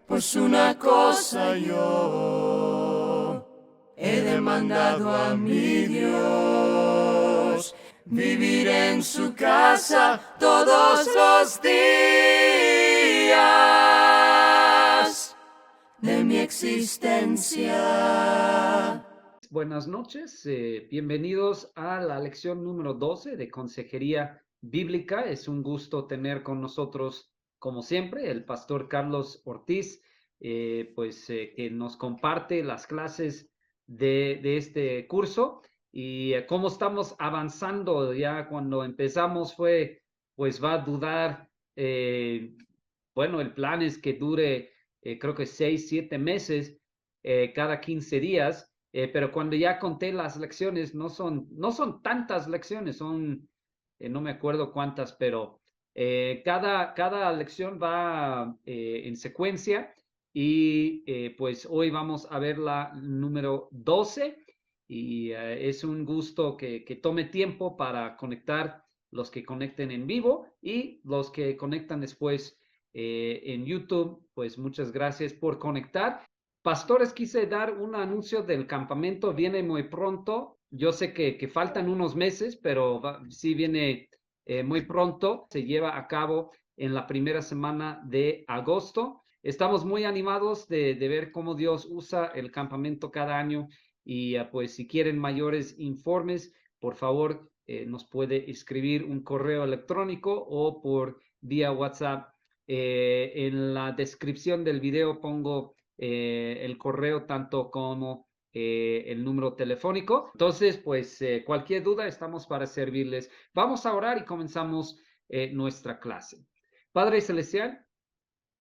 Pues una cosa yo he demandado a mi Dios, vivir en su casa todos los días de mi existencia. Buenas noches, bienvenidos a la lección número 12 de Consejería Bíblica. Es un gusto tener con nosotros, como siempre, el pastor Carlos Ortiz, que nos comparte las clases de este curso y cómo estamos avanzando. Ya cuando empezamos va a durar, el plan es que dure, creo que 6, 7 meses, cada 15 días. Pero cuando ya conté las lecciones, no son tantas lecciones, no me acuerdo cuántas, pero cada lección va en secuencia y pues hoy vamos a ver la número 12 y es un gusto que tome tiempo para conectar los que conecten en vivo y los que conectan después en YouTube. Pues muchas gracias por conectar. Pastores, quise dar un anuncio del campamento, viene muy pronto. Yo sé que faltan unos meses, pero sí viene muy pronto. Se lleva a cabo en la primera semana de agosto. Estamos muy animados de ver cómo Dios usa el campamento cada año y pues si quieren mayores informes, por favor, nos puede escribir un correo electrónico o por vía WhatsApp. En la descripción del video pongo el correo tanto como el número telefónico. Entonces, pues cualquier duda estamos para servirles. Vamos a orar y comenzamos nuestra clase. Padre Celestial,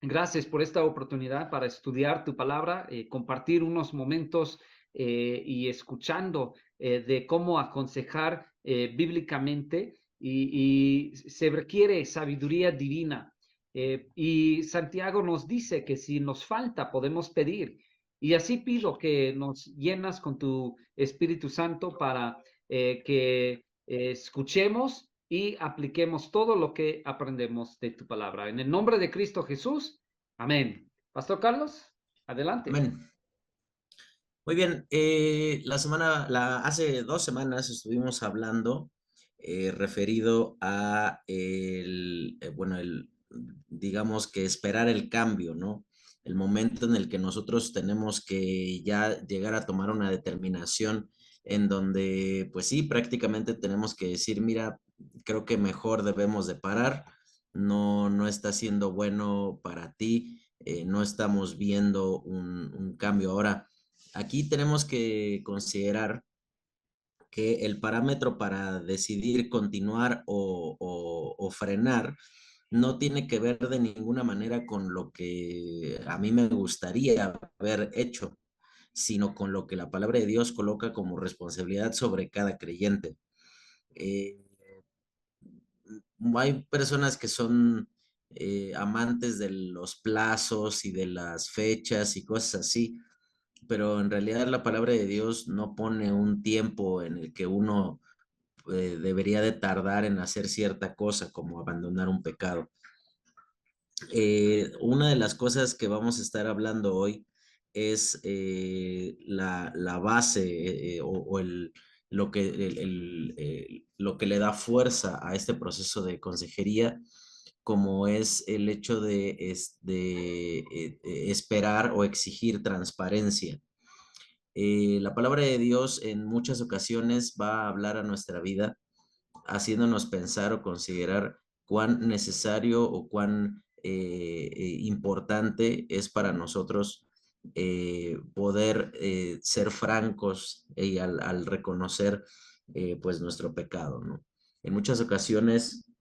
gracias por esta oportunidad para estudiar tu palabra, compartir unos momentos y escuchando de cómo aconsejar bíblicamente y se requiere sabiduría divina. Y Santiago nos dice que si nos falta podemos pedir. Y así pido que nos llenas con tu Espíritu Santo para que escuchemos y apliquemos todo lo que aprendemos de tu palabra. En el nombre de Cristo Jesús, amén. Pastor Carlos, adelante. Amén. Muy bien, hace 2 semanas estuvimos hablando referido a digamos que esperar el cambio, ¿no? El momento en el que nosotros tenemos que ya llegar a tomar una determinación en donde, pues sí, prácticamente tenemos que decir, mira, creo que mejor debemos de parar, no está siendo bueno para ti, no estamos viendo un cambio ahora. Aquí tenemos que considerar que el parámetro para decidir continuar o frenar no tiene que ver de ninguna manera con lo que a mí me gustaría haber hecho, sino con lo que la palabra de Dios coloca como responsabilidad sobre cada creyente. Eh, Hay personas que son amantes de los plazos y de las fechas y cosas así, pero en realidad la palabra de Dios no pone un tiempo en el que uno debería de tardar en hacer cierta cosa, como abandonar un pecado. Una de las cosas que vamos a estar hablando hoy es la base lo que le da fuerza a este proceso de consejería, como es el hecho de esperar o exigir transparencia. La palabra de Dios en muchas ocasiones va a hablar a nuestra vida, haciéndonos pensar o considerar cuán necesario o cuán importante es para nosotros poder ser francos y al reconocer pues nuestro pecado, ¿no? En muchas ocasiones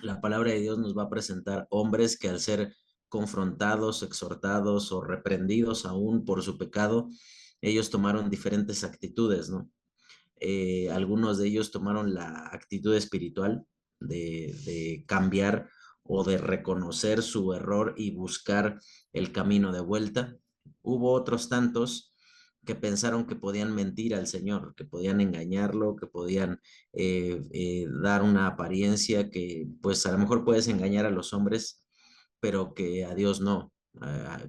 la palabra de Dios nos va a presentar hombres que al ser confrontados, exhortados o reprendidos aún por su pecado, ellos tomaron diferentes actitudes, ¿no? Algunos de ellos tomaron la actitud espiritual de cambiar o de reconocer su error y buscar el camino de vuelta. Hubo otros tantos que pensaron que podían mentir al Señor, que podían engañarlo, que podían dar una apariencia que pues a lo mejor puedes engañar a los hombres, pero que a Dios no.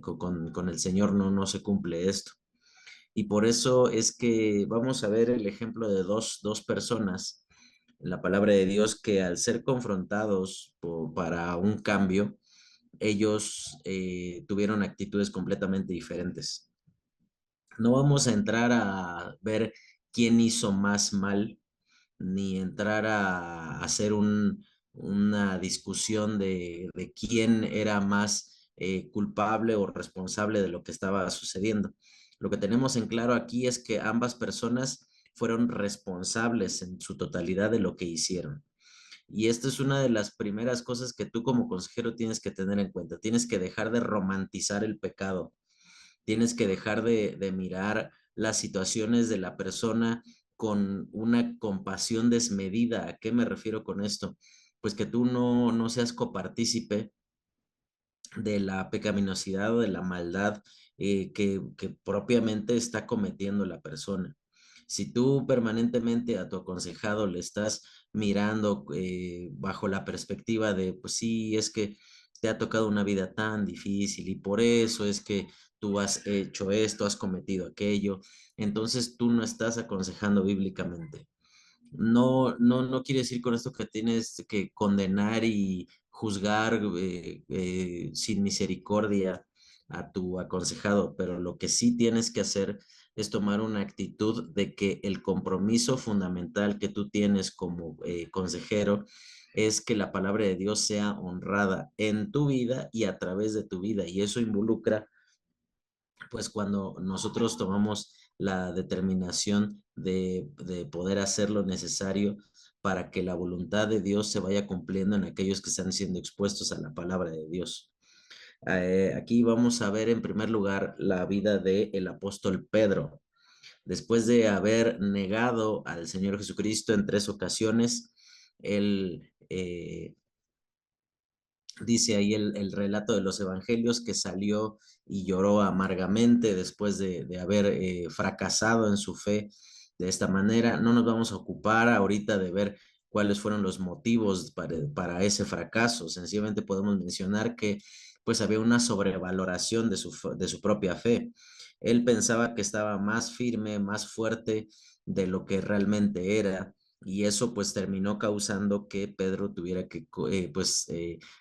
con el Señor no se cumple esto. Y por eso es que vamos a ver el ejemplo de dos personas en la palabra de Dios que al ser confrontados para un cambio, ellos tuvieron actitudes completamente diferentes. No vamos a entrar a ver quién hizo más mal, ni entrar a hacer una discusión de quién era más culpable o responsable de lo que estaba sucediendo. Lo que tenemos en claro aquí es que ambas personas fueron responsables en su totalidad de lo que hicieron. Y esta es una de las primeras cosas que tú como consejero tienes que tener en cuenta. Tienes que dejar de romantizar el pecado. Tienes que dejar de mirar las situaciones de la persona con una compasión desmedida. ¿A qué me refiero con esto? Pues que tú no seas copartícipe de la pecaminosidad o de la maldad que propiamente está cometiendo la persona. Si tú permanentemente a tu aconsejado le estás mirando bajo la perspectiva de, pues sí, es que te ha tocado una vida tan difícil y por eso es que tú has hecho esto, has cometido aquello, entonces tú no estás aconsejando bíblicamente. No quiere decir con esto que tienes que condenar y juzgar sin misericordia a tu aconsejado, pero lo que sí tienes que hacer es tomar una actitud de que el compromiso fundamental que tú tienes como consejero es que la palabra de Dios sea honrada en tu vida y a través de tu vida, y eso involucra pues cuando nosotros tomamos la determinación de poder hacer lo necesario para que la voluntad de Dios se vaya cumpliendo en aquellos que están siendo expuestos a la palabra de Dios. Aquí vamos a ver en primer lugar la vida del apóstol Pedro. Después de haber negado al Señor Jesucristo en 3 ocasiones, él dice ahí el relato de los evangelios que salió y lloró amargamente después de haber fracasado en su fe de esta manera. No nos vamos a ocupar ahorita de ver cuáles fueron los motivos para ese fracaso. Sencillamente podemos mencionar que pues había una sobrevaloración de su propia fe. Él pensaba que estaba más firme, más fuerte de lo que realmente era. Y eso pues terminó causando que Pedro tuviera que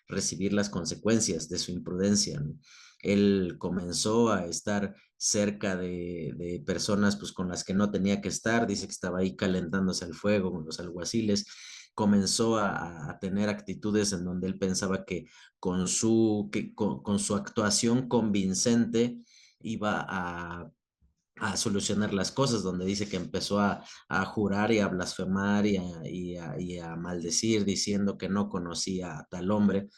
recibir las consecuencias de su imprudencia, ¿no? Él comenzó a estar cerca de personas pues con las que no tenía que estar, dice que estaba ahí calentándose al fuego con los alguaciles, comenzó a tener actitudes en donde él pensaba que con su actuación convincente iba a solucionar las cosas, donde dice que empezó a jurar y a blasfemar y a maldecir, diciendo que no conocía a tal hombre.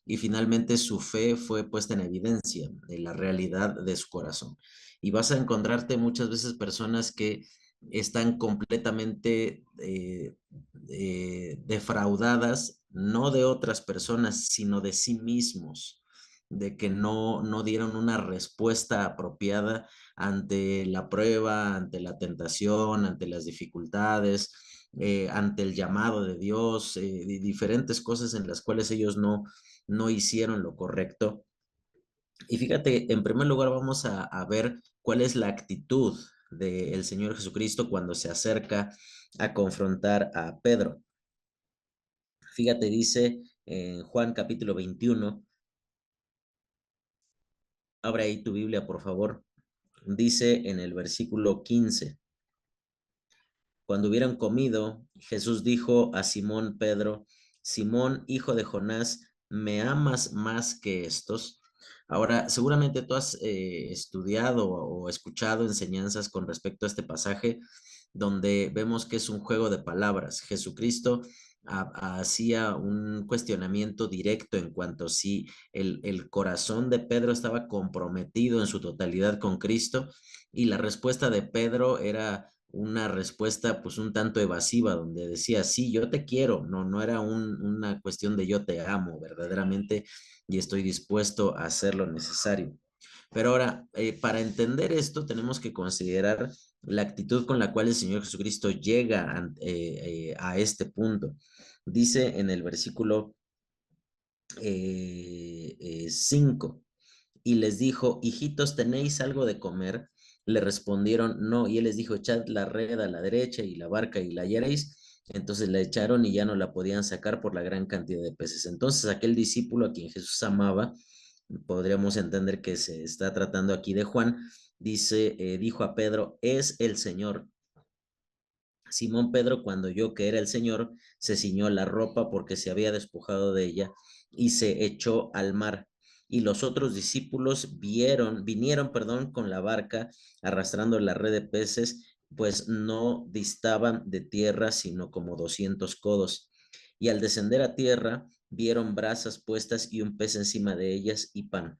Y finalmente su fe fue puesta en evidencia de la realidad de su corazón. Y vas a encontrarte muchas veces personas que están completamente defraudadas, no de otras personas, sino de sí mismos, de que no dieron una respuesta apropiada ante la prueba, ante la tentación, ante las dificultades, ante el llamado de Dios, diferentes cosas en las cuales ellos no hicieron lo correcto. Y fíjate, en primer lugar vamos a ver cuál es la actitud del Señor Jesucristo cuando se acerca a confrontar a Pedro. Fíjate, dice en Juan capítulo 21, abre ahí tu Biblia, por favor. Dice en el versículo 15. Cuando hubieran comido, Jesús dijo a Simón Pedro: Simón, hijo de Jonás, ¿me amas más que estos? Ahora, seguramente tú has estudiado o escuchado enseñanzas con respecto a este pasaje, donde vemos que es un juego de palabras. Jesucristo hacía un cuestionamiento directo en cuanto a si el corazón de Pedro estaba comprometido en su totalidad con Cristo, y la respuesta de Pedro era una respuesta pues un tanto evasiva, donde decía, sí, yo te quiero, no era una cuestión de yo te amo verdaderamente y estoy dispuesto a hacer lo necesario. Pero ahora, para entender esto, tenemos que considerar la actitud con la cual el Señor Jesucristo llega a este punto. Dice en el versículo 5, y les dijo, hijitos, ¿tenéis algo de comer? Le respondieron, no, y él les dijo, echad la red a la derecha y la barca y la hallaréis. Entonces la echaron y ya no la podían sacar por la gran cantidad de peces. Entonces aquel discípulo a quien Jesús amaba, podríamos entender que se está tratando aquí de Juan, dice, dijo a Pedro, es el Señor. Simón Pedro, cuando oyó que era el Señor, se ciñó la ropa porque se había despojado de ella y se echó al mar. Y los otros discípulos vinieron, con la barca arrastrando la red de peces, pues no distaban de tierra, sino como 200 codos. Y al descender a tierra, vieron brasas puestas y un pez encima de ellas y pan.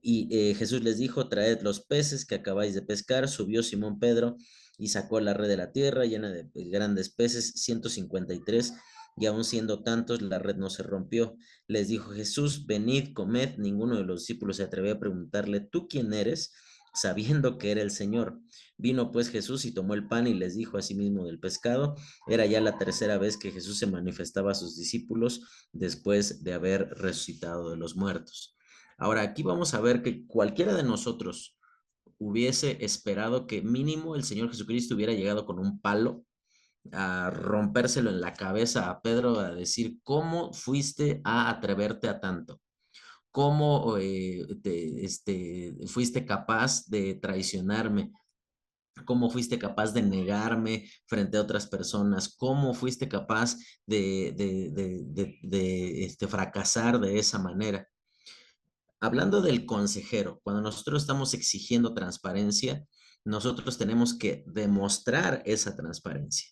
Y Jesús les dijo, traed los peces que acabáis de pescar. Subió Simón Pedro y sacó la red de la tierra llena de grandes peces, 153, y aun siendo tantos, la red no se rompió. Les dijo Jesús, venid, comed. Ninguno de los discípulos se atrevió a preguntarle, ¿tú quién eres? Sabiendo que era el Señor. Vino pues Jesús y tomó el pan y les dijo a sí mismo del pescado. Era ya la tercera vez que Jesús se manifestaba a sus discípulos después de haber resucitado de los muertos. Ahora, aquí vamos a ver que cualquiera de nosotros hubiese esperado que mínimo el Señor Jesucristo hubiera llegado con un palo a rompérselo en la cabeza a Pedro, a decir, ¿cómo fuiste a atreverte a tanto? ¿Cómo fuiste capaz de traicionarme? ¿Cómo fuiste capaz de negarme frente a otras personas? ¿Cómo fuiste capaz de fracasar de esa manera? Hablando del consejero, cuando nosotros estamos exigiendo transparencia, nosotros tenemos que demostrar esa transparencia.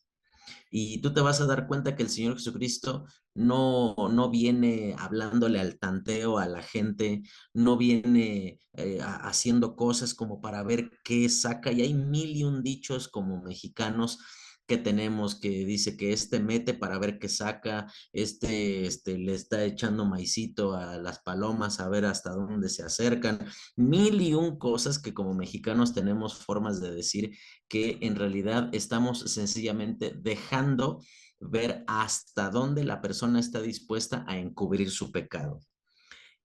Y tú te vas a dar cuenta que el Señor Jesucristo no viene hablándole al tanteo a la gente, no viene haciendo cosas como para ver qué saca. Y hay mil y un dichos como mexicanos que tenemos que dice que este mete para ver qué saca, le está echando maicito a las palomas a ver hasta dónde se acercan. Mil y un cosas que como mexicanos tenemos formas de decir que en realidad estamos sencillamente dejando ver hasta dónde la persona está dispuesta a encubrir su pecado.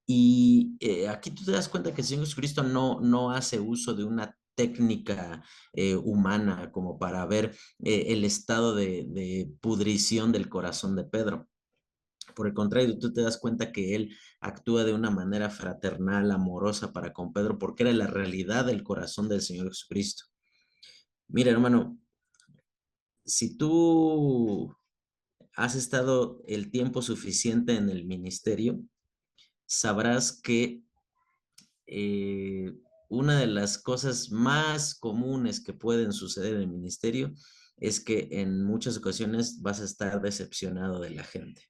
Y aquí tú te das cuenta que el Señor Jesucristo no hace uso de una técnica humana como para ver el estado de pudrición del corazón de Pedro. Por el contrario, tú te das cuenta que él actúa de una manera fraternal, amorosa para con Pedro, porque era la realidad del corazón del Señor Jesucristo. Mira, hermano, si tú has estado el tiempo suficiente en el ministerio, sabrás que una de las cosas más comunes que pueden suceder en el ministerio es que en muchas ocasiones vas a estar decepcionado de la gente,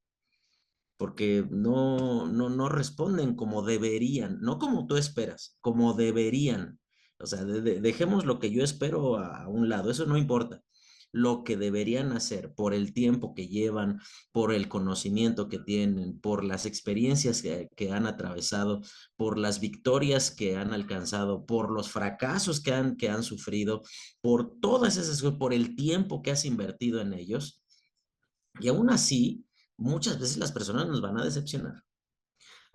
porque no responden como deberían, no como tú esperas, como deberían. O sea, dejemos lo que yo espero a un lado, eso no importa. Lo que deberían hacer por el tiempo que llevan, por el conocimiento que tienen, por las experiencias que han atravesado, por las victorias que han alcanzado, por los fracasos que han sufrido, por todas esas cosas, por el tiempo que has invertido en ellos. Y aún así, muchas veces las personas nos van a decepcionar.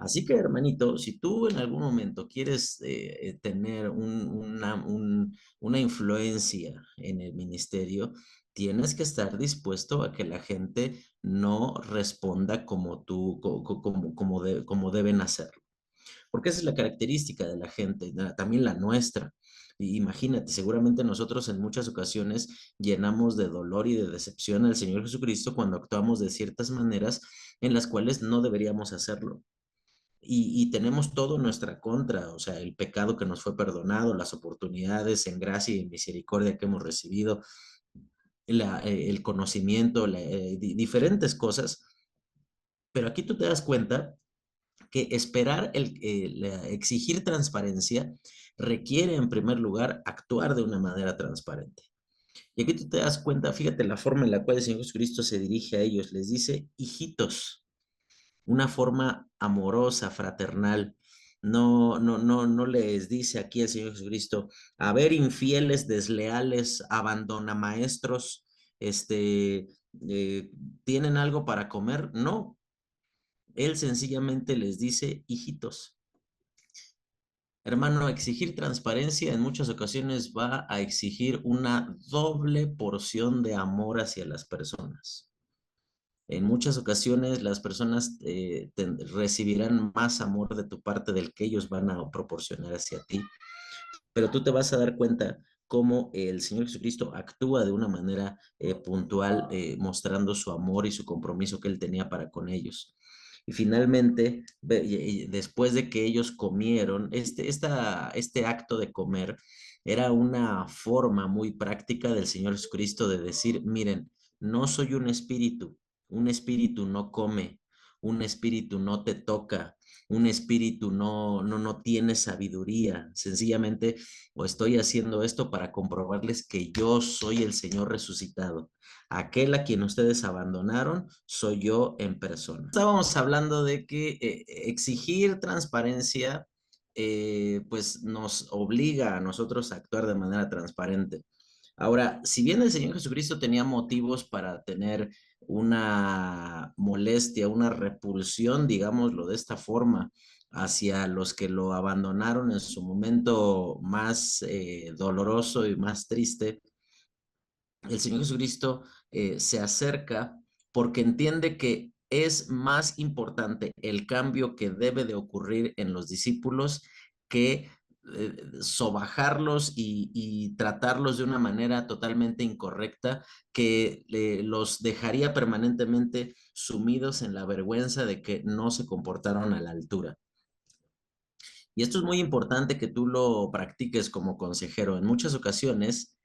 Así que, hermanito, si tú en algún momento quieres tener una influencia en el ministerio, tienes que estar dispuesto a que la gente no responda como tú, como deben hacerlo. Porque esa es la característica de la gente, también la nuestra. Imagínate, seguramente nosotros en muchas ocasiones llenamos de dolor y de decepción al Señor Jesucristo cuando actuamos de ciertas maneras en las cuales no deberíamos hacerlo. Y tenemos todo en nuestra contra, o sea, el pecado que nos fue perdonado, las oportunidades en gracia y en misericordia que hemos recibido, el conocimiento, diferentes cosas. Pero aquí tú te das cuenta que esperar, exigir transparencia requiere en primer lugar actuar de una manera transparente. Y aquí tú te das cuenta, fíjate la forma en la cual el Señor Jesucristo se dirige a ellos, les dice hijitos, una forma amorosa, fraternal. No les dice aquí el Señor Jesucristo, a ver, infieles, desleales, abandona maestros, ¿tienen algo para comer? No, él sencillamente les dice hijitos. Hermano, exigir transparencia en muchas ocasiones va a exigir una doble porción de amor hacia las personas. En muchas ocasiones las personas recibirán más amor de tu parte del que ellos van a proporcionar hacia ti, pero tú te vas a dar cuenta cómo el Señor Jesucristo actúa de una manera puntual, mostrando su amor y su compromiso que Él tenía para con ellos. Y finalmente, después de que ellos comieron, este acto de comer era una forma muy práctica del Señor Jesucristo de decir, miren, no soy un espíritu no come, un espíritu no te toca, un espíritu no tiene sabiduría. Sencillamente, o estoy haciendo esto para comprobarles que yo soy el Señor resucitado. Aquel a quien ustedes abandonaron, soy yo en persona. Estábamos hablando de que exigir transparencia, pues nos obliga a nosotros a actuar de manera transparente. Ahora, si bien el Señor Jesucristo tenía motivos para tener una molestia, una repulsión, digámoslo de esta forma, hacia los que lo abandonaron en su momento más doloroso y más triste, el Señor Jesucristo se acerca porque entiende que es más importante el cambio que debe de ocurrir en los discípulos que sobajarlos y tratarlos de una manera totalmente incorrecta que los dejaría permanentemente sumidos en la vergüenza de que no se comportaron a la altura. Y esto es muy importante que tú lo practiques como consejero. En muchas ocasiones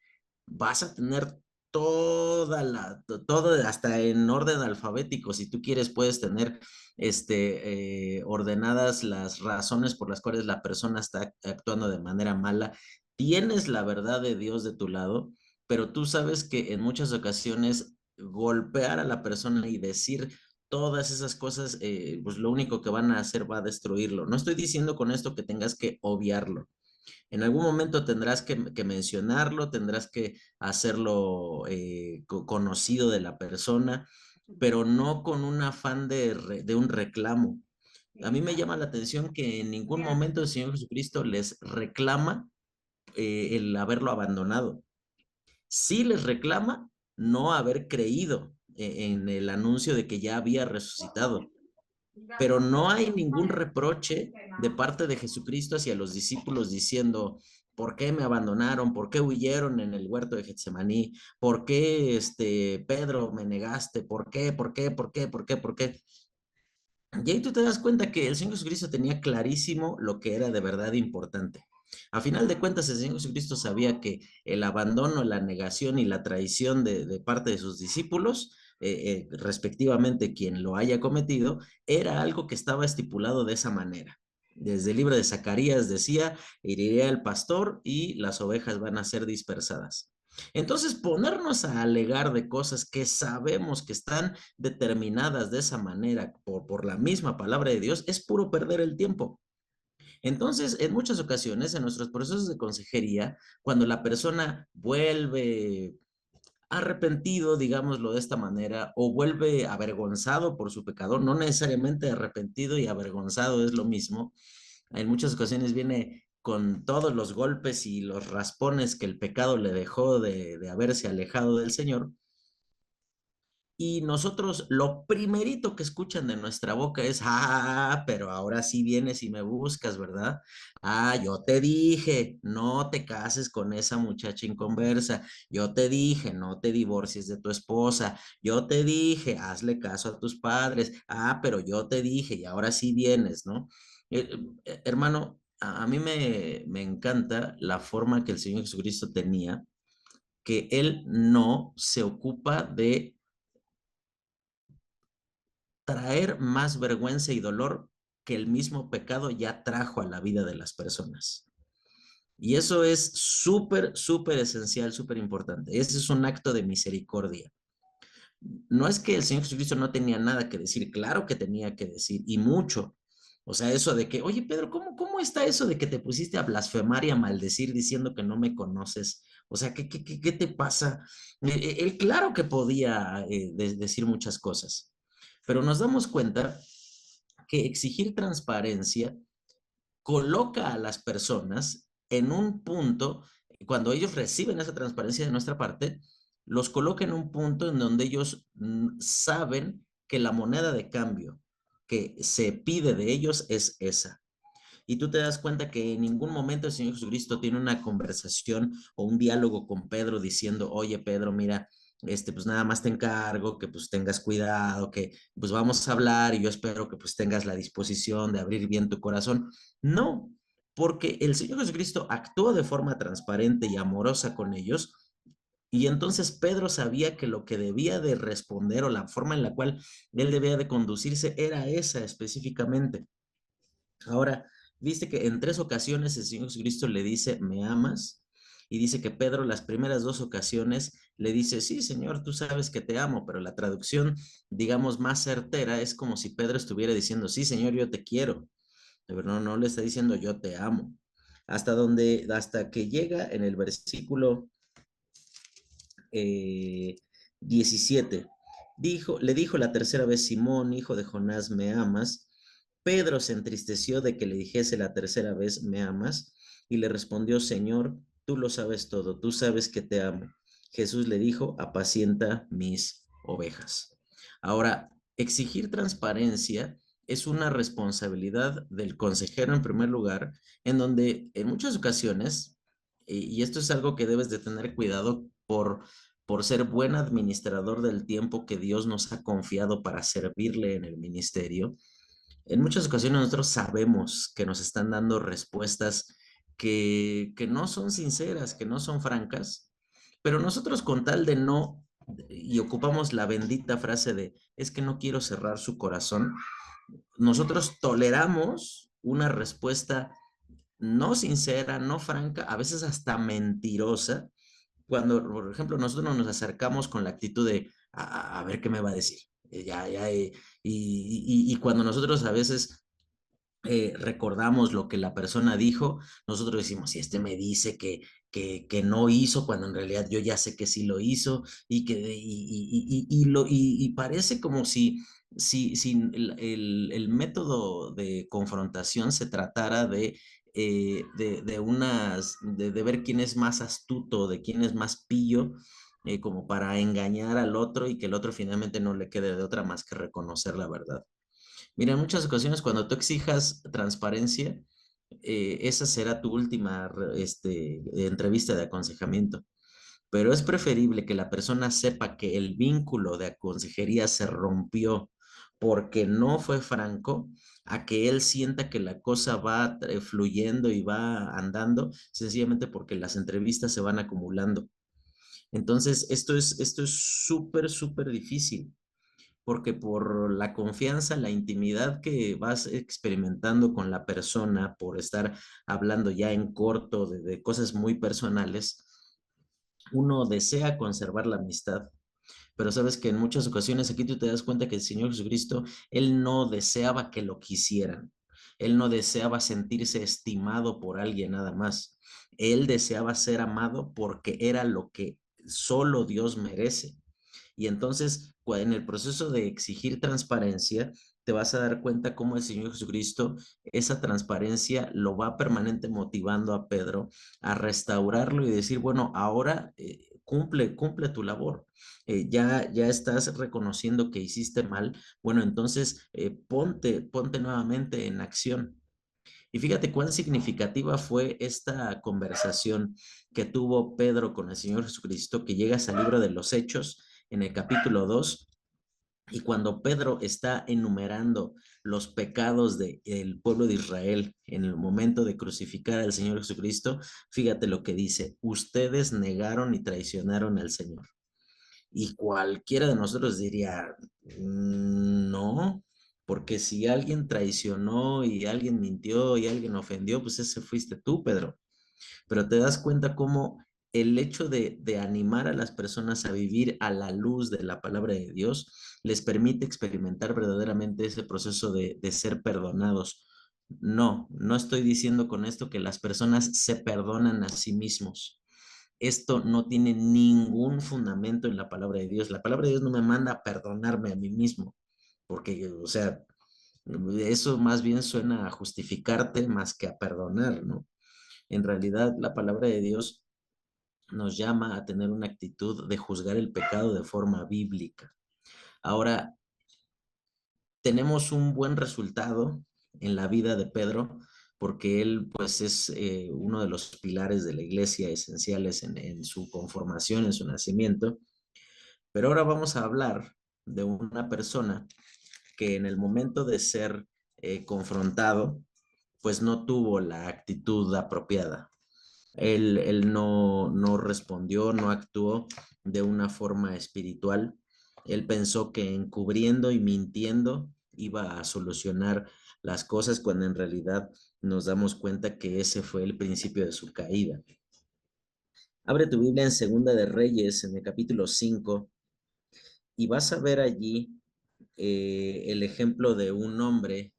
vas a tener todo hasta en orden alfabético. Si tú quieres, puedes tener ordenadas las razones por las cuales la persona está actuando de manera mala. Tienes la verdad de Dios de tu lado, pero tú sabes que en muchas ocasiones golpear a la persona y decir todas esas cosas, pues lo único que van a hacer va a destruirlo. No estoy diciendo con esto que tengas que obviarlo. En algún momento tendrás que mencionarlo, tendrás que hacerlo conocido de la persona, pero no con un afán de un reclamo. A mí me llama la atención que en ningún momento el Señor Jesucristo les reclama el haberlo abandonado. Sí les reclama no haber creído en el anuncio de que ya había resucitado, pero no hay ningún reproche de parte de Jesucristo hacia los discípulos diciendo, ¿por qué me abandonaron? ¿Por qué huyeron en el huerto de Getsemaní? ¿Por qué, Pedro, me negaste? ¿Por qué? ¿Por qué? ¿Por qué? ¿Por qué? ¿Por qué? Y ahí tú te das cuenta que el Señor Jesucristo tenía clarísimo lo que era de verdad importante. A final de cuentas, el Señor Jesucristo sabía que el abandono, la negación y la traición de parte de sus discípulos, respectivamente quien lo haya cometido, era algo que estaba estipulado de esa manera. Desde el libro de Zacarías decía, heriré al pastor y las ovejas van a ser dispersadas. Entonces, ponernos a alegar de cosas que sabemos que están determinadas de esa manera por la misma palabra de Dios es puro perder el tiempo. Entonces, en muchas ocasiones, en nuestros procesos de consejería, cuando la persona vuelve arrepentido, digámoslo de esta manera, o vuelve avergonzado por su pecado, no necesariamente arrepentido y avergonzado es lo mismo. En muchas ocasiones viene con todos los golpes y los raspones que el pecado le dejó de haberse alejado del Señor. Y nosotros lo primerito que escuchan de nuestra boca es, pero ahora sí vienes y me buscas, ¿verdad? Yo te dije, no te cases con esa muchacha inconversa. Yo te dije, no te divorcies de tu esposa. Yo te dije, hazle caso a tus padres. Pero yo te dije y ahora sí vienes, ¿no? Hermano, a mí me encanta la forma que el Señor Jesucristo tenía, que Él no se ocupa de traer más vergüenza y dolor que el mismo pecado ya trajo a la vida de las personas. Y eso es súper esencial, súper importante. Ese es un acto de misericordia. No es que el Señor Jesucristo no tenía nada que decir, claro que tenía que decir, y mucho. O sea, eso de que, oye, Pedro, ¿cómo está eso de que te pusiste a blasfemar y a maldecir diciendo que no me conoces? O sea, ¿qué te pasa? Él claro que podía decir muchas cosas, pero nos damos cuenta que exigir transparencia coloca a las personas en un punto, cuando ellos reciben esa transparencia de nuestra parte, los coloca en un punto en donde ellos saben que la moneda de cambio que se pide de ellos es esa. Y tú te das cuenta que en ningún momento el Señor Jesucristo tiene una conversación o un diálogo con Pedro diciendo, oye Pedro, mira, pues nada más te encargo que pues tengas cuidado, que pues vamos a hablar y yo espero que pues tengas la disposición de abrir bien tu corazón. No, porque el Señor Jesucristo actuó de forma transparente y amorosa con ellos. Y entonces Pedro sabía que lo que debía de responder o la forma en la cual él debía de conducirse era esa específicamente. Ahora, viste que en 3 ocasiones el Señor Jesucristo le dice, ¿me amas? Y dice que Pedro las primeras 2 ocasiones le dice, sí, Señor, tú sabes que te amo, pero la traducción, digamos, más certera es como si Pedro estuviera diciendo, sí, Señor, yo te quiero, pero no le está diciendo, yo te amo. Hasta que llega en el versículo 17, le dijo la tercera vez, Simón, hijo de Jonás, ¿me amas? Pedro se entristeció de que le dijese la tercera vez, ¿me amas? Y le respondió, Señor, tú lo sabes todo, tú sabes que te amo. Jesús le dijo, apacienta mis ovejas. Ahora, exigir transparencia es una responsabilidad del consejero en primer lugar, en donde en muchas ocasiones, y esto es algo que debes de tener cuidado por ser buen administrador del tiempo que Dios nos ha confiado para servirle en el ministerio, en muchas ocasiones nosotros sabemos que nos están dando respuestas que no son sinceras, que no son francas, pero nosotros con tal de no, y ocupamos la bendita frase de, es que no quiero cerrar su corazón, nosotros toleramos una respuesta no sincera, no franca, a veces hasta mentirosa, cuando, por ejemplo, nosotros nos acercamos con la actitud de, a ver qué me va a decir. Y cuando nosotros a veces recordamos lo que la persona dijo, nosotros decimos, si este me dice que no hizo, cuando en realidad yo ya sé que sí lo hizo, y parece como si el método de confrontación se tratara de ver quién es más astuto, de quién es más pillo, como para engañar al otro y que el otro finalmente no le quede de otra más que reconocer la verdad. Mira, en muchas ocasiones cuando tú exijas transparencia, esa será tu última entrevista de aconsejamiento. Pero es preferible que la persona sepa que el vínculo de consejería se rompió porque no fue franco, a que él sienta que la cosa va fluyendo y va andando, sencillamente porque las entrevistas se van acumulando. Entonces, esto es súper, súper difícil porque por la confianza, la intimidad que vas experimentando con la persona, por estar hablando ya en corto de cosas muy personales, uno desea conservar la amistad, pero sabes que en muchas ocasiones aquí tú te das cuenta que el Señor Jesucristo, Él no deseaba que lo quisieran, Él no deseaba sentirse estimado por alguien nada más, Él deseaba ser amado porque era lo que solo Dios merece. Y entonces, en el proceso de exigir transparencia, te vas a dar cuenta cómo el Señor Jesucristo, esa transparencia lo va permanente motivando a Pedro a restaurarlo y decir, bueno, ahora cumple tu labor. Ya estás reconociendo que hiciste mal. Bueno, entonces ponte nuevamente en acción. Y fíjate cuán significativa fue esta conversación que tuvo Pedro con el Señor Jesucristo, que llegas al libro de los Hechos en el capítulo 2, y cuando Pedro está enumerando los pecados del pueblo de Israel en el momento de crucificar al Señor Jesucristo, fíjate lo que dice, ustedes negaron y traicionaron al Señor. Y cualquiera de nosotros diría, no, porque si alguien traicionó y alguien mintió y alguien ofendió, pues ese fuiste tú, Pedro. Pero te das cuenta cómo el hecho de animar a las personas a vivir a la luz de la palabra de Dios les permite experimentar verdaderamente ese proceso de ser perdonados. No estoy diciendo con esto que las personas se perdonan a sí mismos. Esto no tiene ningún fundamento en la palabra de Dios. La palabra de Dios no me manda a perdonarme a mí mismo, porque, o sea, Eso más bien suena a justificarte más que a perdonar, ¿no? En realidad, la palabra de Dios nos llama a tener una actitud de juzgar el pecado de forma bíblica. Ahora, tenemos un buen resultado en la vida de Pedro porque él pues es uno de los pilares de la iglesia esenciales en su conformación, en su nacimiento. Pero ahora vamos a hablar de una persona que en el momento de ser confrontado, pues no tuvo la actitud apropiada. Él no respondió, no actuó de una forma espiritual. Él pensó que encubriendo y mintiendo iba a solucionar las cosas cuando en realidad nos damos cuenta que ese fue el principio de su caída. Abre tu Biblia en Segunda de Reyes, en el capítulo 5, y vas a ver allí el ejemplo de un hombre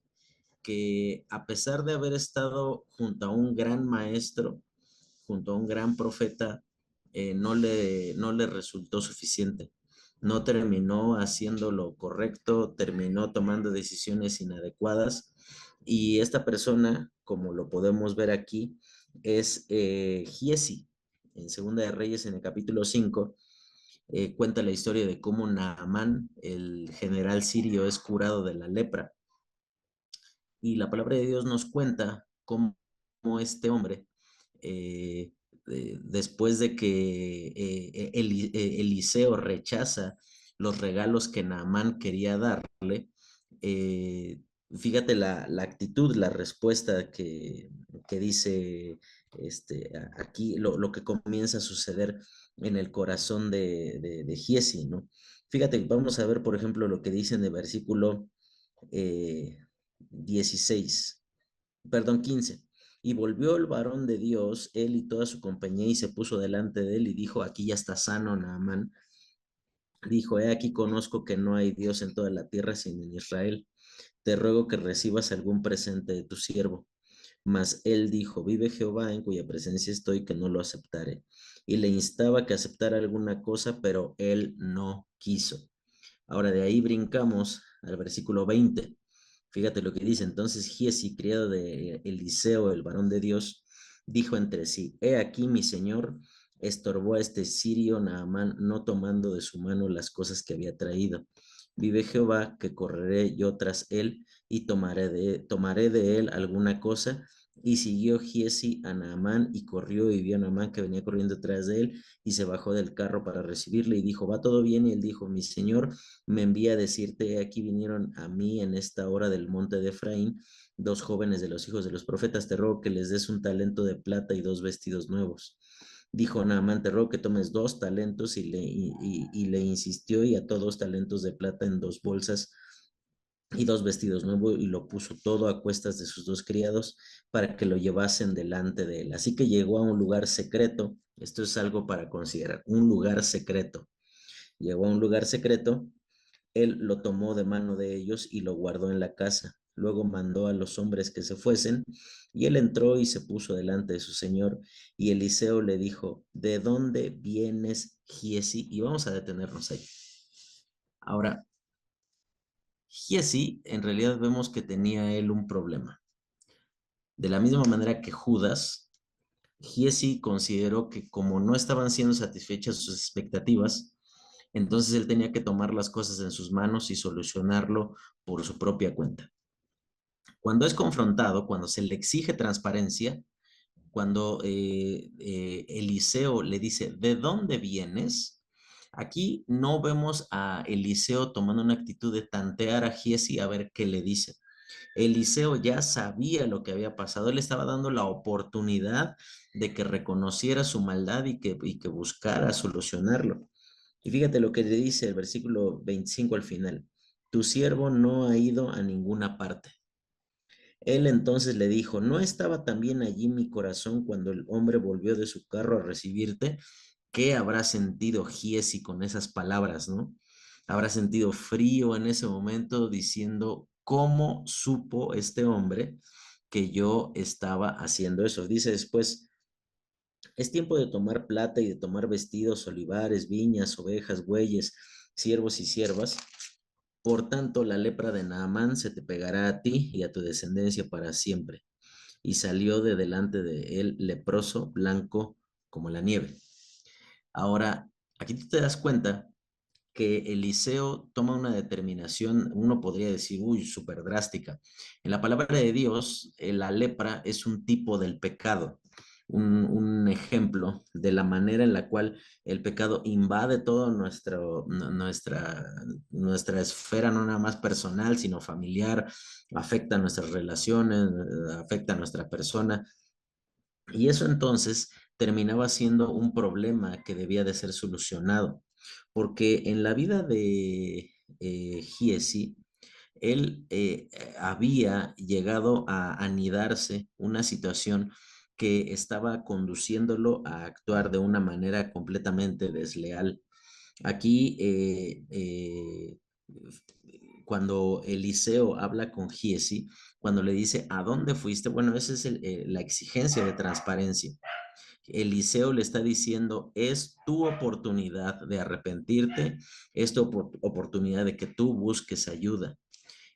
que a pesar de haber estado junto a un gran maestro, junto a un gran profeta, no le resultó suficiente. No terminó haciendo lo correcto, terminó tomando decisiones inadecuadas y esta persona, como lo podemos ver aquí, es Giesi. En Segunda de Reyes, en el capítulo 5, cuenta la historia de cómo Naamán, el general sirio, es curado de la lepra. Y la palabra de Dios nos cuenta cómo este hombre, eh, después de que Eliseo rechaza los regalos que Naamán quería darle, eh, fíjate la actitud, la respuesta que dice aquí, lo que comienza a suceder en el corazón de Giesi, ¿no? Fíjate, vamos a ver, por ejemplo, lo que dice en el versículo eh, 16, perdón, 15. Y volvió el varón de Dios, él y toda su compañía, y se puso delante de él y dijo, aquí ya está sano Naamán. Dijo, he aquí conozco que no hay Dios en toda la tierra sino en Israel. Te ruego que recibas algún presente de tu siervo. Mas él dijo, vive Jehová en cuya presencia estoy, que no lo aceptaré. Y le instaba que aceptara alguna cosa, pero él no quiso. Ahora de ahí brincamos al versículo 20. Fíjate lo que dice. Entonces Giesi, criado de Eliseo, el varón de Dios, dijo entre sí, he aquí mi señor estorbó a este sirio Naamán, no tomando de su mano las cosas que había traído. Vive Jehová, que correré yo tras él y tomaré de él alguna cosa. Y siguió Giesi a Naamán y corrió y vio a Naamán que venía corriendo tras de él y se bajó del carro para recibirle y dijo, ¿va todo bien? Y él dijo, mi señor me envía a decirte, aquí vinieron a mí en esta hora del monte de Efraín dos jóvenes de los hijos de los profetas, te ruego que les des un talento de plata y dos vestidos nuevos. Dijo Naamán, te ruego que tomes 2 talentos y le insistió y ató 2 talentos de plata en 2 bolsas y 2 vestidos nuevos y lo puso todo a cuestas de sus 2 criados para que lo llevasen delante de él. Así que llegó a un lugar secreto. Esto es algo para considerar, un lugar secreto. Llegó a un lugar secreto, él lo tomó de mano de ellos y lo guardó en la casa. Luego mandó a los hombres que se fuesen, y él entró y se puso delante de su señor. Y Eliseo le dijo, ¿de dónde vienes, Giesi? Y vamos a detenernos ahí. Ahora, Giesi, en realidad vemos que tenía él un problema. De la misma manera que Judas, Giesi consideró que como no estaban siendo satisfechas sus expectativas, entonces él tenía que tomar las cosas en sus manos y solucionarlo por su propia cuenta. Cuando es confrontado, cuando se le exige transparencia, cuando Eliseo le dice, ¿de dónde vienes? Aquí no vemos a Eliseo tomando una actitud de tantear a Giesi a ver qué le dice. Eliseo ya sabía lo que había pasado, él estaba dando la oportunidad de que reconociera su maldad y que buscara solucionarlo. Y fíjate lo que le dice el versículo 25 al final, tu siervo no ha ido a ninguna parte. Él entonces le dijo, ¿no estaba también allí mi corazón cuando el hombre volvió de su carro a recibirte? ¿Qué habrá sentido Giesi con esas palabras, no? Habrá sentido frío en ese momento diciendo, ¿cómo supo este hombre que yo estaba haciendo eso? Dice después, es tiempo de tomar plata y de tomar vestidos, olivares, viñas, ovejas, bueyes, siervos y siervas. Por tanto, la lepra de Naamán se te pegará a ti y a tu descendencia para siempre. Y salió de delante de él leproso, blanco como la nieve. Ahora, aquí tú te das cuenta que Eliseo toma una determinación, uno podría decir, uy, súper drástica. En la palabra de Dios, la lepra es un tipo del pecado, un ejemplo de la manera en la cual el pecado invade toda nuestra esfera, no nada más personal, sino familiar, afecta nuestras relaciones, afecta a nuestra persona. Y eso entonces terminaba siendo un problema que debía de ser solucionado, porque en la vida de Giesi, él había llegado a anidarse una situación que estaba conduciéndolo a actuar de una manera completamente desleal. Aquí, cuando Eliseo habla con Giesi, cuando le dice, ¿a dónde fuiste? Bueno, esa es la exigencia de transparencia. Eliseo le está diciendo, es tu oportunidad de arrepentirte, es tu oportunidad de que tú busques ayuda.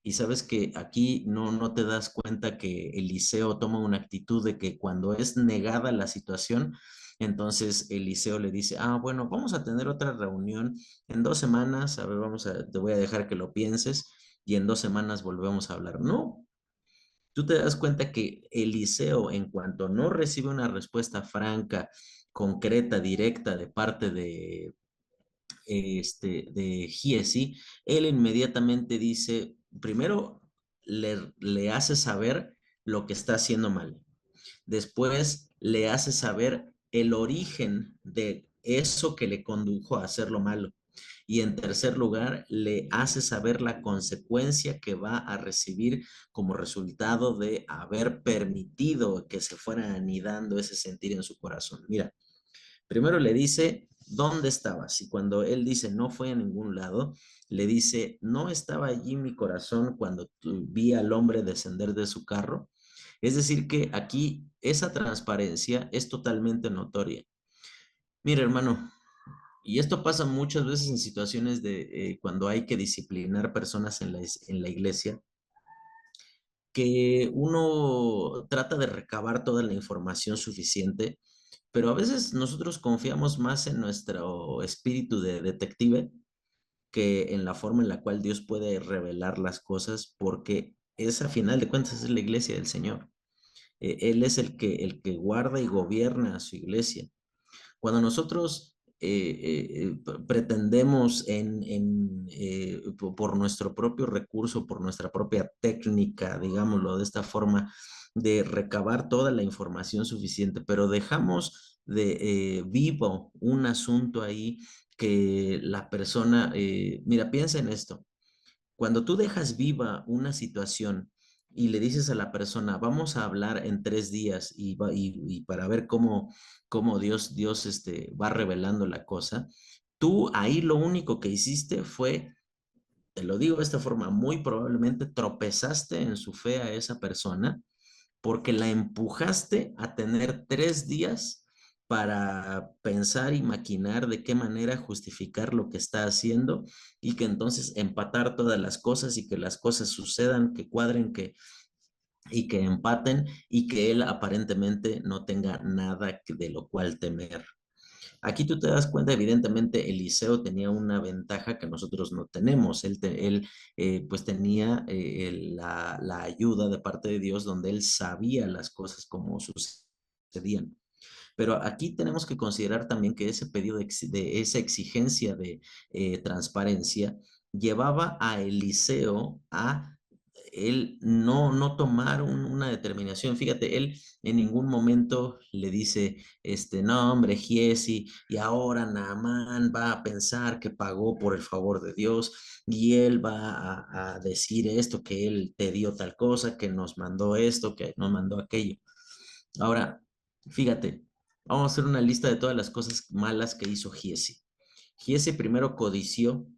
Y sabes que aquí no te das cuenta que Eliseo toma una actitud de que cuando es negada la situación, entonces Eliseo le dice, bueno, vamos a tener otra reunión en 2 semanas, a ver, te voy a dejar que lo pienses y en 2 semanas volvemos a hablar. No, tú te das cuenta que Eliseo, en cuanto no recibe una respuesta franca, concreta, directa de parte de Giesi, él inmediatamente dice, primero le hace saber lo que está haciendo mal. Después le hace saber el origen de eso que le condujo a hacer lo malo. Y en tercer lugar, le hace saber la consecuencia que va a recibir como resultado de haber permitido que se fuera anidando ese sentir en su corazón. Mira, primero le dice, ¿dónde estabas? Y cuando él dice, no fue a ningún lado, le dice, ¿no estaba allí mi corazón cuando vi al hombre descender de su carro? Es decir, que aquí esa transparencia es totalmente notoria. Mira, hermano, y esto pasa muchas veces en situaciones de cuando hay que disciplinar personas en la iglesia, que uno trata de recabar toda la información suficiente, pero a veces nosotros confiamos más en nuestro espíritu de detective que en la forma en la cual Dios puede revelar las cosas, porque es a final de cuentas es la iglesia del Señor. Él es el que guarda y gobierna a su iglesia. Cuando nosotros pretendemos por nuestro propio recurso, por nuestra propia técnica, digámoslo de esta forma, de recabar toda la información suficiente, pero dejamos de vivo un asunto ahí que la persona, mira, piensa en esto. Cuando tú dejas viva una situación y le dices a la persona, vamos a hablar en 3 días y para ver cómo Dios va revelando la cosa, tú ahí lo único que hiciste fue, te lo digo de esta forma, muy probablemente tropezaste en su fe a esa persona porque la empujaste a tener 3 días para pensar y maquinar de qué manera justificar lo que está haciendo y que entonces empatar todas las cosas y que las cosas sucedan, que cuadren, y que empaten y que él aparentemente no tenga nada de lo cual temer. Aquí tú te das cuenta, evidentemente, Eliseo tenía una ventaja que nosotros no tenemos. Él pues tenía la ayuda de parte de Dios donde él sabía las cosas como sucedían. Pero aquí tenemos que considerar también que ese pedido de esa exigencia de transparencia llevaba a Eliseo a él no tomar una determinación. Fíjate, él en ningún momento le dice, no, hombre, Giesi, y ahora Naamán va a pensar que pagó por el favor de Dios, y él va a decir esto, que él te dio tal cosa, que nos mandó esto, que nos mandó aquello. Ahora, fíjate, vamos a hacer una lista de todas las cosas malas que hizo Giesi. Giesi primero codició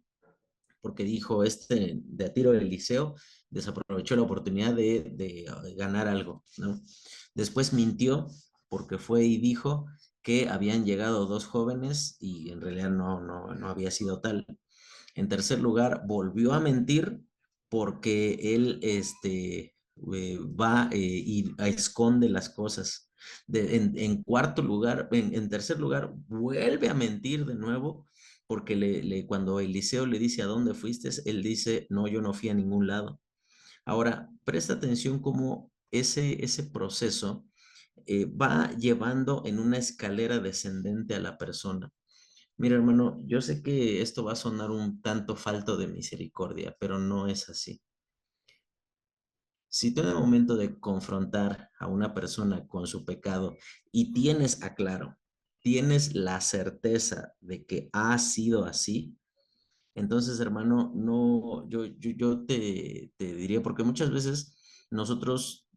porque dijo, de a tiro del Eliseo, desaprovechó la oportunidad de ganar algo, ¿no? Después mintió porque fue y dijo que habían llegado 2 jóvenes y en realidad no había sido tal. En tercer lugar, volvió a mentir porque él va y esconde las cosas. En cuarto lugar, en tercer lugar, vuelve a mentir de nuevo porque cuando Eliseo le dice, ¿a dónde fuiste? Él dice, no, yo no fui a ningún lado. Ahora, presta atención cómo ese proceso va llevando en una escalera descendente a la persona. Mira, hermano, yo sé que esto va a sonar un tanto falto de misericordia, pero no es así. Si tú en el momento de confrontar a una persona con su pecado y tienes a claro, tienes la certeza de que ha sido así, entonces, hermano, no, yo te diría, porque muchas veces nosotros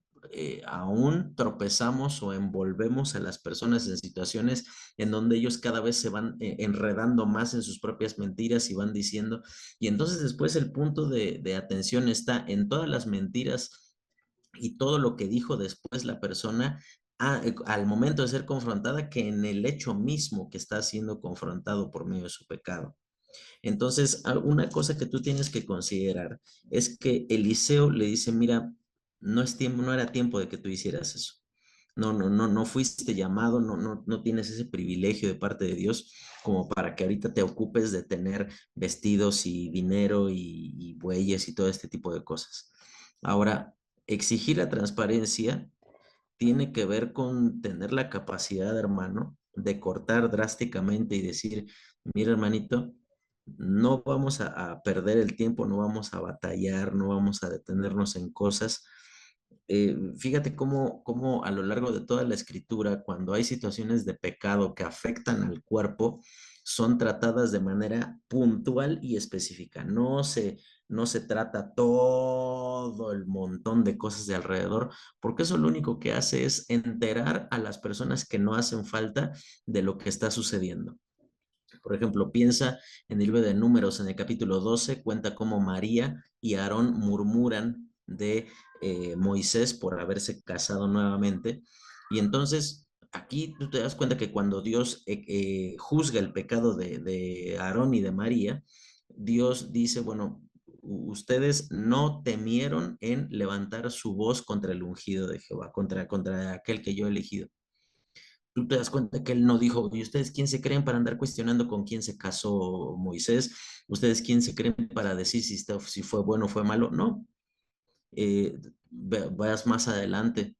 aún tropezamos o envolvemos a las personas en situaciones en donde ellos cada vez se van enredando más en sus propias mentiras y van diciendo, y entonces después el punto de atención está en todas las mentiras y todo lo que dijo después la persona al momento de ser confrontada que en el hecho mismo que está siendo confrontado por medio de su pecado. Entonces, una cosa que tú tienes que considerar es que Eliseo le dice, mira, no es tiempo, no era tiempo de que tú hicieras eso. No fuiste llamado, no tienes ese privilegio de parte de Dios como para que ahorita te ocupes de tener vestidos y dinero y bueyes y todo este tipo de cosas. Ahora, exigir la transparencia tiene que ver con tener la capacidad, hermano, de cortar drásticamente y decir, mira, hermanito, no vamos a perder el tiempo, no vamos a batallar, no vamos a detenernos en cosas. Fíjate cómo a lo largo de toda la escritura, cuando hay situaciones de pecado que afectan al cuerpo, son tratadas de manera puntual y específica. No se trata todo el montón de cosas de alrededor, porque eso lo único que hace es enterar a las personas que no hacen falta de lo que está sucediendo. Por ejemplo, piensa en el libro de Números, en el capítulo 12, cuenta cómo María y Aarón murmuran de Moisés por haberse casado nuevamente. Y entonces aquí tú te das cuenta que cuando Dios juzga el pecado de Aarón y de María, Dios dice, bueno, ustedes no temieron en levantar su voz contra el ungido de Jehová, contra aquel que yo he elegido. Tú te das cuenta que él no dijo, ¿y ustedes quién se creen para andar cuestionando con quién se casó Moisés? ¿Ustedes quién se creen para decir si fue bueno o fue malo? No. Vayas más adelante,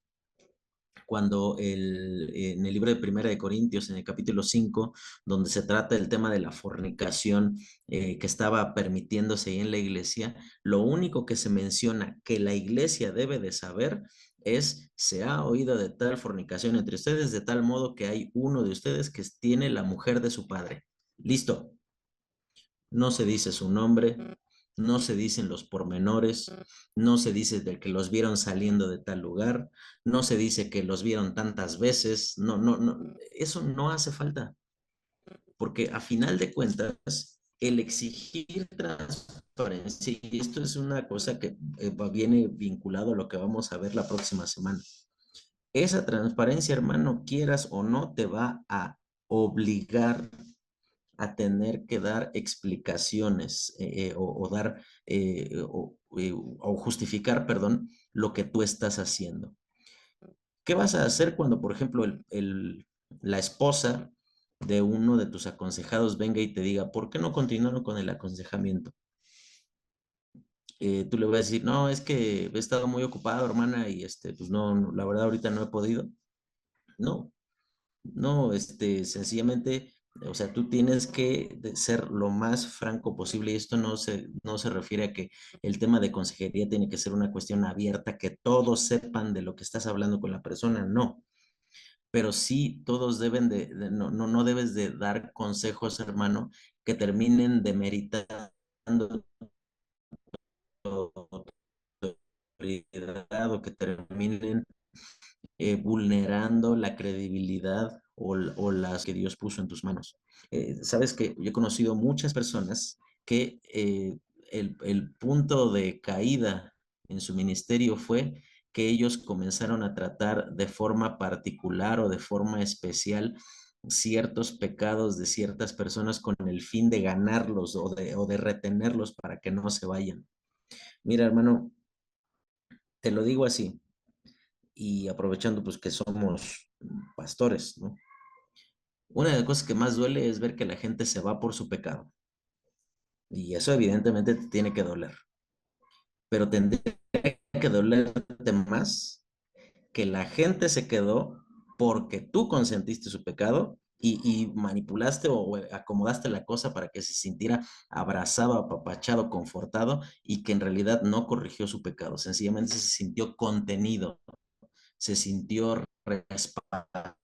cuando en el libro de Primera de Corintios, en el capítulo 5, donde se trata el tema de la fornicación que estaba permitiéndose ahí en la iglesia, lo único que se menciona que la iglesia debe de saber es, se ha oído de tal fornicación entre ustedes, de tal modo que hay uno de ustedes que tiene la mujer de su padre. Listo. No se dice su nombre, no se dicen los pormenores, no se dice de que los vieron saliendo de tal lugar, no se dice que los vieron tantas veces, no, eso no hace falta, porque a final de cuentas, el exigir transparencia, y esto es una cosa que viene vinculado a lo que vamos a ver la próxima semana. Esa transparencia, hermano, quieras o no, te va a obligar a tener que dar explicaciones o dar o justificar, perdón, lo que tú estás haciendo. ¿Qué vas a hacer cuando, por ejemplo, la esposa de uno de tus aconsejados venga y te diga, ¿por qué no continuaron con el aconsejamiento? Tú le vas a decir, no, es que he estado muy ocupado, hermana, y pues no, la verdad ahorita no he podido. No, no, sencillamente, o sea, tú tienes que ser lo más franco posible y esto no se refiere a que el tema de consejería tiene que ser una cuestión abierta, que todos sepan de lo que estás hablando con la persona, no, pero sí todos deben no debes de dar consejos, hermano, que terminen demeritando tu autoridad o que terminen vulnerando la credibilidad o las que Dios puso en tus manos. Sabes que yo he conocido muchas personas que el punto de caída en su ministerio fue que ellos comenzaron a tratar de forma particular o de forma especial ciertos pecados de ciertas personas con el fin de ganarlos o de retenerlos para que no se vayan. Mira, hermano, te lo digo así, y aprovechando pues que somos pastores, ¿no? Una de las cosas que más duele es ver que la gente se va por su pecado. Y eso evidentemente te tiene que doler. Pero tendría que dolerte más que la gente se quedó porque tú consentiste su pecado y manipulaste o acomodaste la cosa para que se sintiera abrazado, apapachado, confortado y que en realidad no corrigió su pecado. Sencillamente se sintió contenido, se sintió respaldado.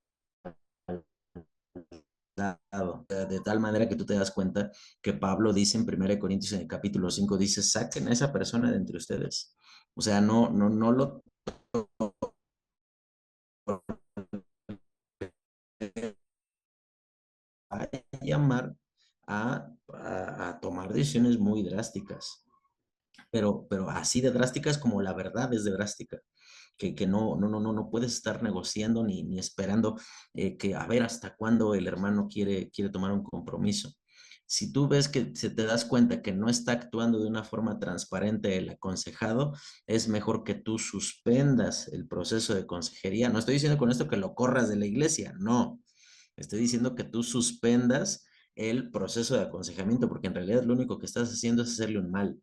De tal manera que tú te das cuenta que Pablo dice en 1 Corintios en el capítulo 5, dice, saquen a esa persona de entre ustedes. O sea, no lo a llamar a tomar decisiones muy drásticas, pero así de drásticas como la verdad es de drástica. Que no puedes estar negociando ni esperando que a ver hasta cuándo el hermano quiere tomar un compromiso. Si tú ves que se te das cuenta que no está actuando de una forma transparente el aconsejado, es mejor que tú suspendas el proceso de consejería. No estoy diciendo con esto que lo corras de la iglesia, no. Estoy diciendo que tú suspendas el proceso de aconsejamiento, porque en realidad lo único que estás haciendo es hacerle un mal.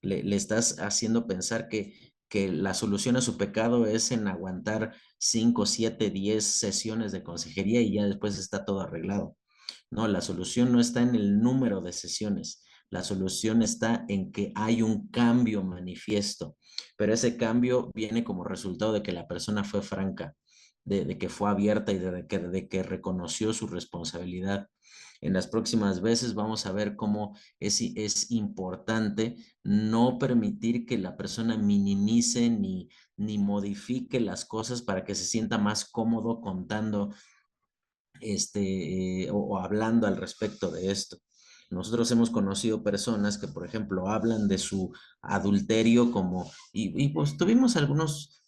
Le estás haciendo pensar que la solución a su pecado es en aguantar 5, 7, 10 sesiones de consejería y ya después está todo arreglado. No, la solución no está en el número de sesiones. La solución está en que hay un cambio manifiesto, pero ese cambio viene como resultado de que la persona fue franca, de que fue abierta y de que reconoció su responsabilidad. En las próximas veces vamos a ver cómo es importante no permitir que la persona minimice ni modifique las cosas para que se sienta más cómodo contando o hablando al respecto de esto. Nosotros hemos conocido personas que, por ejemplo, hablan de su adulterio como, y pues tuvimos algunos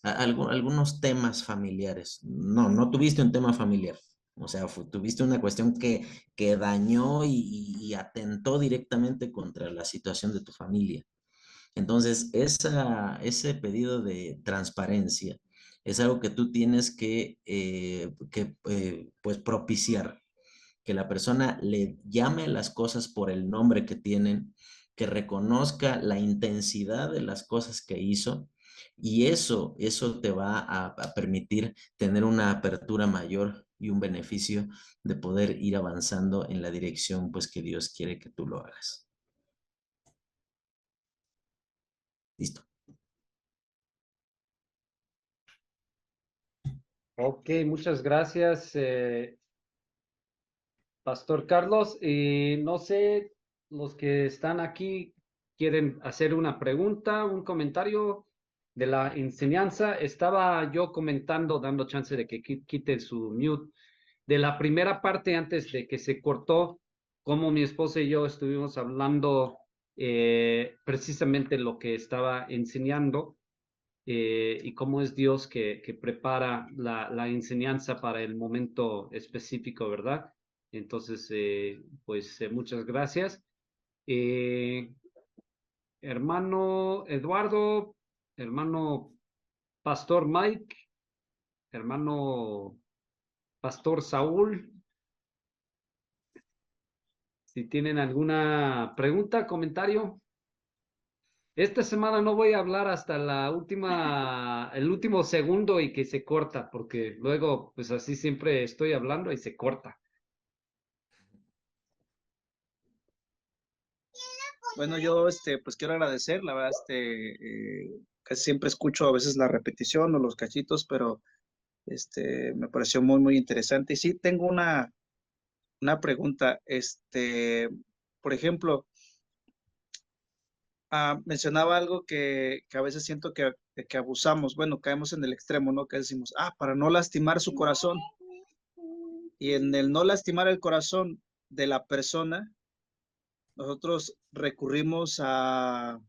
temas familiares. No tuviste un tema familiar. O sea, tuviste una cuestión que dañó y atentó directamente contra la situación de tu familia. Entonces, ese pedido de transparencia es algo que tú tienes que pues propiciar, que la persona le llame las cosas por el nombre que tienen, que reconozca la intensidad de las cosas que hizo y eso te va a permitir tener una apertura mayor y un beneficio de poder ir avanzando en la dirección pues que Dios quiere que tú lo hagas. Listo. Ok, muchas gracias, Pastor Carlos. Y no sé, los que están aquí quieren hacer una pregunta, un comentario de la enseñanza. Estaba yo comentando, dando chance de que quiten su mute, de la primera parte antes de que se cortó, como mi esposa y yo estuvimos hablando precisamente lo que estaba enseñando. Y cómo es Dios que prepara la enseñanza para el momento específico, ¿verdad? Entonces, pues muchas gracias. Eh, Hermano Eduardo, hermano Pastor Mike, hermano Pastor Saúl, si tienen alguna pregunta, comentario. Esta semana no voy a hablar hasta el último segundo y que se corta, porque luego, pues así siempre estoy hablando y se corta. Bueno, yo pues quiero agradecer, la verdad, casi siempre escucho a veces la repetición o los cachitos, pero me pareció muy, muy interesante. Y sí, tengo una pregunta, por ejemplo, mencionaba algo que a veces siento que abusamos, bueno, caemos en el extremo, ¿no? Que decimos, para no lastimar su corazón. Y en el no lastimar el corazón de la persona, nosotros recurrimos a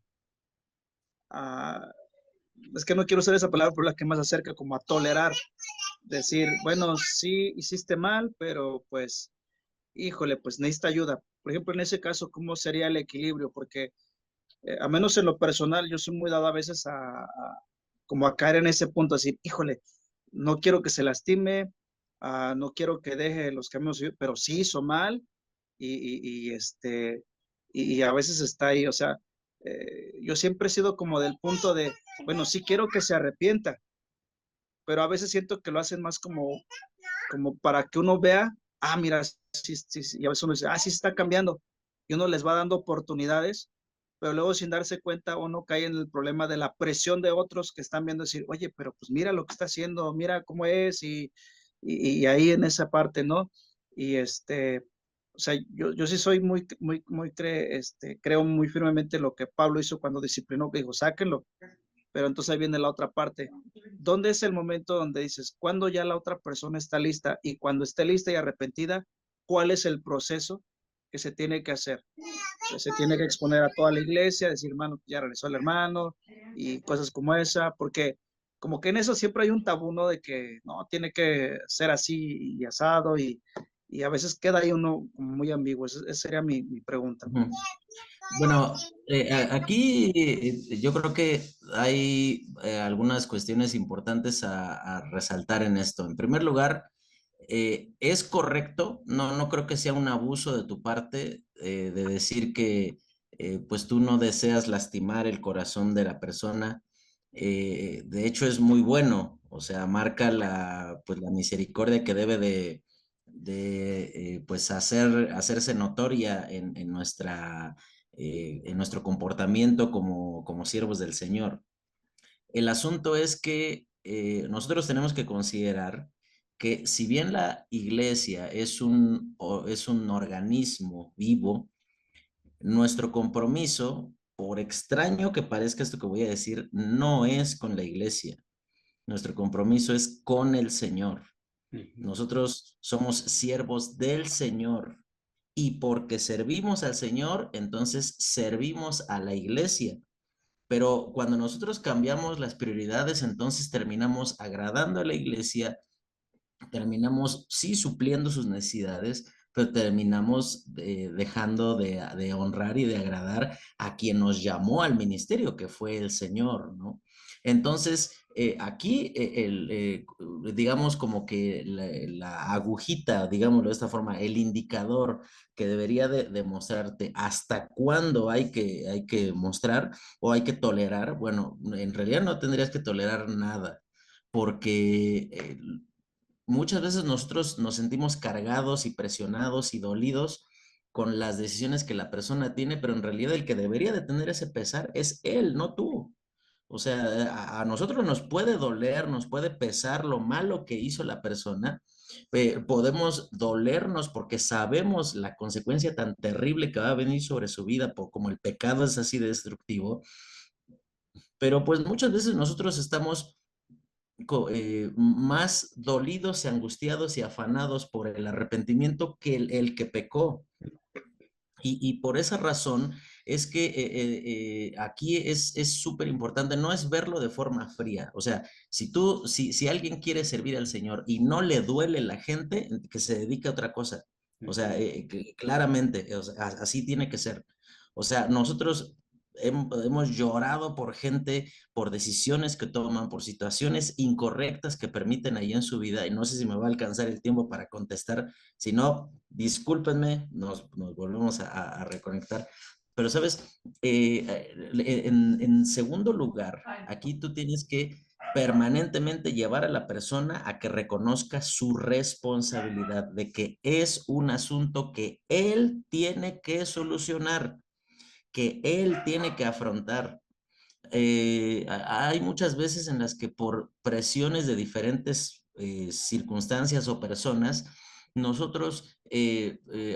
es que no quiero usar esa palabra, pero la que más acerca como a tolerar decir, bueno, sí hiciste mal, pero pues, híjole, pues necesita ayuda. Por ejemplo, en ese caso, ¿cómo sería el equilibrio? Porque a menos en lo personal, yo soy muy dado a veces como a caer en ese punto, decir, híjole, no quiero que se lastime, no quiero que deje los caminos, pero sí hizo mal y a veces está ahí, o sea, yo siempre he sido como del punto de, bueno, sí quiero que se arrepienta, pero a veces siento que lo hacen más como para que uno vea, mira, sí, sí, sí, y a veces uno dice, sí está cambiando, y uno les va dando oportunidades, pero luego sin darse cuenta uno cae en el problema de la presión de otros que están viendo decir, oye, pero pues mira lo que está haciendo, mira cómo es, y ahí en esa parte, ¿no? Y o sea, yo sí soy creo muy firmemente lo que Pablo hizo cuando disciplinó, que dijo, sáquenlo, pero entonces ahí viene la otra parte. ¿Dónde es el momento donde dices, cuando ya la otra persona está lista y cuando esté lista y arrepentida, cuál es el proceso que se tiene que hacer? Pues se tiene que exponer a toda la iglesia, decir, hermano, ya regresó el hermano y cosas como esa, porque como que en eso siempre hay un tabú, ¿no? De que no, tiene que ser así y asado y a veces queda ahí uno como muy ambiguo. Esa sería mi pregunta. Ujú. Bueno, aquí yo creo que hay algunas cuestiones importantes a resaltar en esto. En primer lugar, es correcto, no creo que sea un abuso de tu parte de decir que pues tú no deseas lastimar el corazón de la persona. De hecho, es muy bueno, o sea, marca pues, la misericordia que debe de pues hacerse notoria en nuestro comportamiento como siervos del Señor. El asunto es que nosotros tenemos que considerar que si bien la iglesia es un organismo vivo, nuestro compromiso, por extraño que parezca esto que voy a decir, no es con la iglesia. Nuestro compromiso es con el Señor. Nosotros somos siervos del Señor y porque servimos al Señor, entonces servimos a la iglesia. Pero cuando nosotros cambiamos las prioridades, entonces terminamos agradando a la iglesia, terminamos sí supliendo sus necesidades, pero terminamos dejando de honrar y de agradar a quien nos llamó al ministerio, que fue el Señor, ¿no? Entonces, aquí, digamos como que la agujita, digámoslo de esta forma, el indicador que debería de mostrarte hasta cuándo hay que mostrar o hay que tolerar, bueno, en realidad no tendrías que tolerar nada, porque muchas veces nosotros nos sentimos cargados y presionados y dolidos con las decisiones que la persona tiene, pero en realidad el que debería de tener ese pesar es él, no tú. O sea, a nosotros nos puede doler, nos puede pesar lo malo que hizo la persona, podemos dolernos porque sabemos la consecuencia tan terrible que va a venir sobre su vida, como el pecado es así de destructivo, pero pues muchas veces nosotros estamos más dolidos y angustiados y afanados por el arrepentimiento que el que pecó. Y por esa razón es que aquí es súper importante, no es verlo de forma fría. O sea, si alguien quiere servir al Señor y no le duele la gente, que se dedique a otra cosa. O sea, claramente, o sea, así tiene que ser. O sea, nosotros hemos llorado por gente, por decisiones que toman, por situaciones incorrectas que permiten ahí en su vida. Y no sé si me va a alcanzar el tiempo para contestar. Si no, discúlpenme, nos volvemos a reconectar. Pero, ¿sabes? En segundo lugar, aquí tú tienes que permanentemente llevar a la persona a que reconozca su responsabilidad de que es un asunto que él tiene que solucionar, que él tiene que afrontar. Hay muchas veces en las que por presiones de diferentes circunstancias o personas, nosotros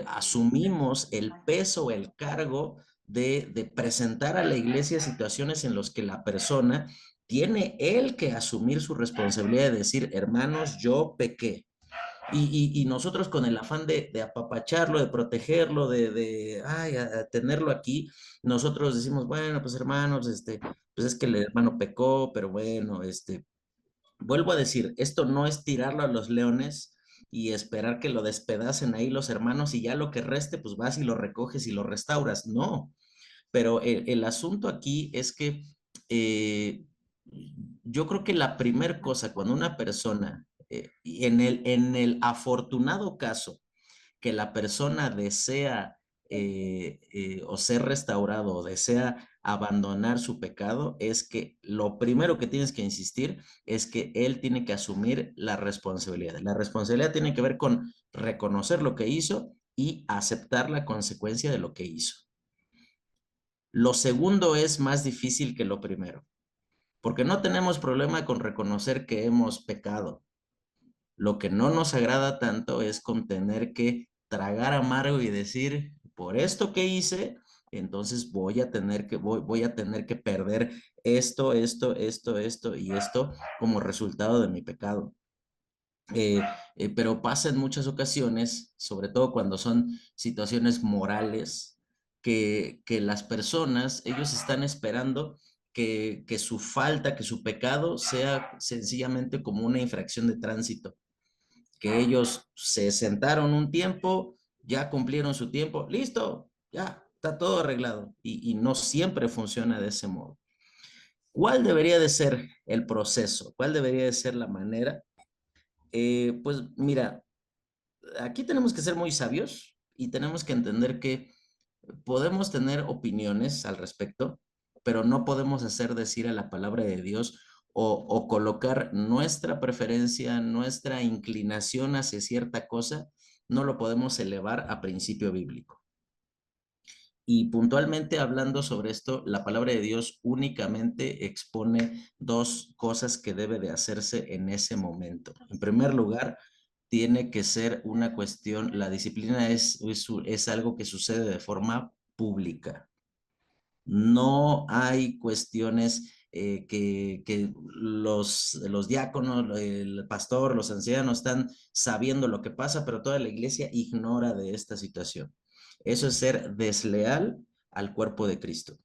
asumimos el peso, el cargo de presentar a la iglesia situaciones en las que la persona tiene él que asumir su responsabilidad de decir, hermanos, yo pequé. Y nosotros con el afán de apapacharlo, de protegerlo, a tenerlo aquí, nosotros decimos, bueno, pues hermanos, pues es que el hermano pecó, pero bueno, Vuelvo a decir, esto no es tirarlo a los leones y esperar que lo despedacen ahí los hermanos y ya lo que reste, pues vas y lo recoges y lo restauras. No, pero el asunto aquí es que yo creo que la primer cosa cuando una persona, en el afortunado caso que la persona desea o ser restaurado o desea abandonar su pecado, es que lo primero que tienes que insistir es que él tiene que asumir la responsabilidad. La responsabilidad tiene que ver con reconocer lo que hizo y aceptar la consecuencia de lo que hizo. Lo segundo es más difícil que lo primero, porque no tenemos problema con reconocer que hemos pecado. Lo que no nos agrada tanto es con tener que tragar amargo y decir, por esto que hice, entonces voy a tener que perder esto y esto como resultado de mi pecado. Pero pasa en muchas ocasiones, sobre todo cuando son situaciones morales, que las personas, ellos están esperando que su falta, que su pecado sea sencillamente como una infracción de tránsito, que ellos se sentaron un tiempo, ya cumplieron su tiempo, listo, ya está todo arreglado y no siempre funciona de ese modo. ¿Cuál debería de ser el proceso? ¿Cuál debería de ser la manera? Pues mira, aquí tenemos que ser muy sabios y tenemos que entender que podemos tener opiniones al respecto, pero no podemos hacer decir a la palabra de Dios o colocar nuestra preferencia, nuestra inclinación hacia cierta cosa, no lo podemos elevar a principio bíblico. Y puntualmente hablando sobre esto, la palabra de Dios únicamente expone dos cosas que debe de hacerse en ese momento. En primer lugar, tiene que ser una cuestión, la disciplina es algo que sucede de forma pública. No hay cuestiones que los diáconos, el pastor, los ancianos están sabiendo lo que pasa, pero toda la iglesia ignora de esta situación. Eso es ser desleal al cuerpo de Cristo.